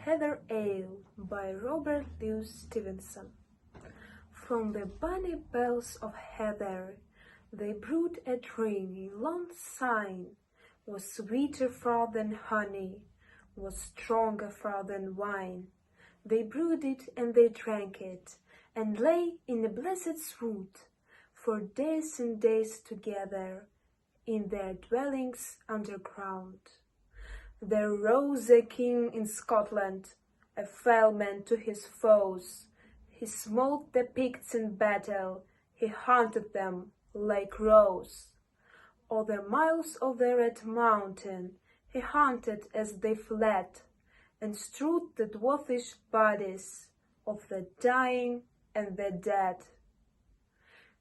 Heather Ale by Robert Louis Stevenson. From the bonny bells of heather they brewed a drink, long sign, was sweeter far than honey, was stronger far than wine. They brewed it and they drank it, and lay in a blessed swoon, for days and days together, in their dwellings underground. There rose a king in Scotland, a fell man to his foes. He smote the Picts in battle, he hunted them like crows. O'er the miles of the Red Mountain he hunted as they fled, and strewed the dwarfish bodies of the dying and the dead.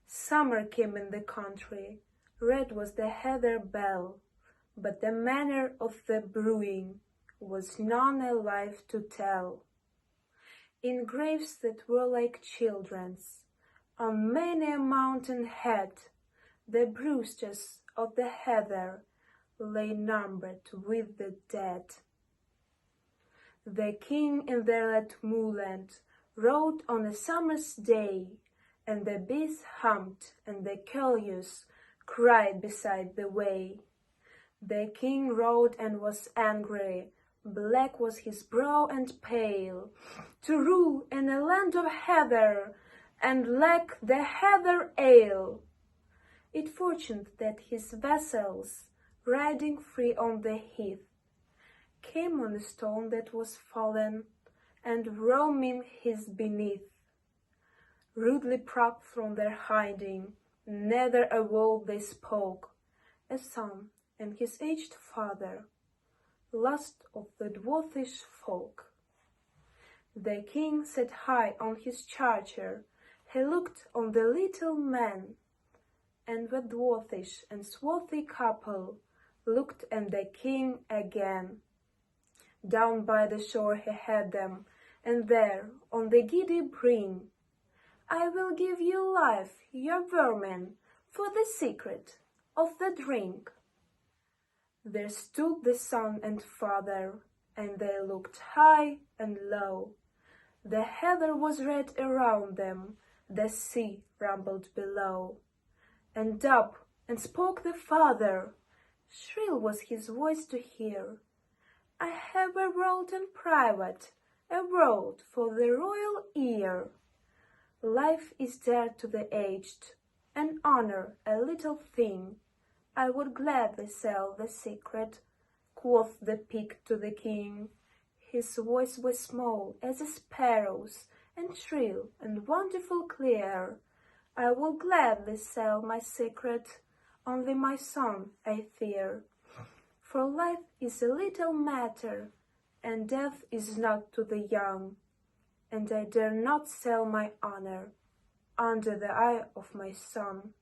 Summer came in the country, red was the heather bell, but the manner of the brewing was none alive to tell. In graves that were like children's, on many a mountain head, the bruises of the heather lay numbered with the dead. The king in the red moorland rode on a summer's day, and the bees hummed and the curlews cried beside the way. The king rode and was angry, black was his brow and pale, to rule in a land of heather, and lack the heather ale. It fortuned that his vassals, riding free on the heath, came on a stone that was fallen, and roaming his beneath, rudely propped from their hiding, neither a word they spoke, a son and his aged father, last of the dwarfish folk. The king sat high on his charger, he looked on the little man, and the dwarfish and swarthy couple looked at the king again. Down by the shore he had them, and there, on the giddy brink, I will give you life, your vermin, for the secret of the drink. There stood the son and father, and they looked high and low. The heather was red around them, the sea rumbled below. And up and spoke the father, shrill was his voice to hear. I have a word in private, a word for the royal ear. Life is dear to the aged, and honor a little thing. I would gladly sell the secret, quoth the pig to the king. His voice was small as a sparrow's, and shrill and wonderful clear. I will gladly sell my secret, only my son I fear. For life is a little matter, and death is not to the young, and I dare not sell my honor under the eye of my son.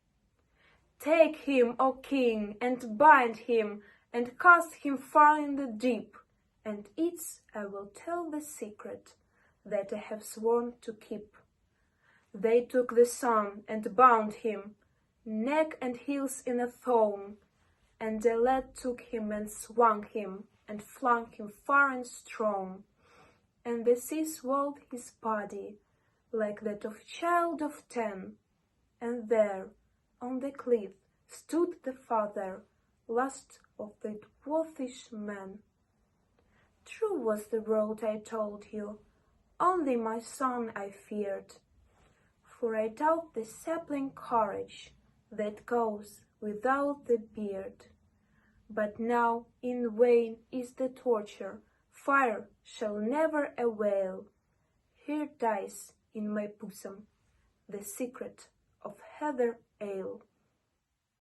Take him, O king, and bind him, and cast him far in the deep, and its I will tell the secret that I have sworn to keep. They took the son and bound him, neck and heels in a thong, and the lad took him and swung him, and flung him far and strong, and the sea swallowed his body, like that of a child of 10, and there, on the cliff, stood the father, last of the dwarfish men. True was the word I told you, only my son I feared, for I doubt the sapling courage that goes without the beard. But now in vain is the torture, fire shall never avail. Here dies in my bosom the secret of heather ale.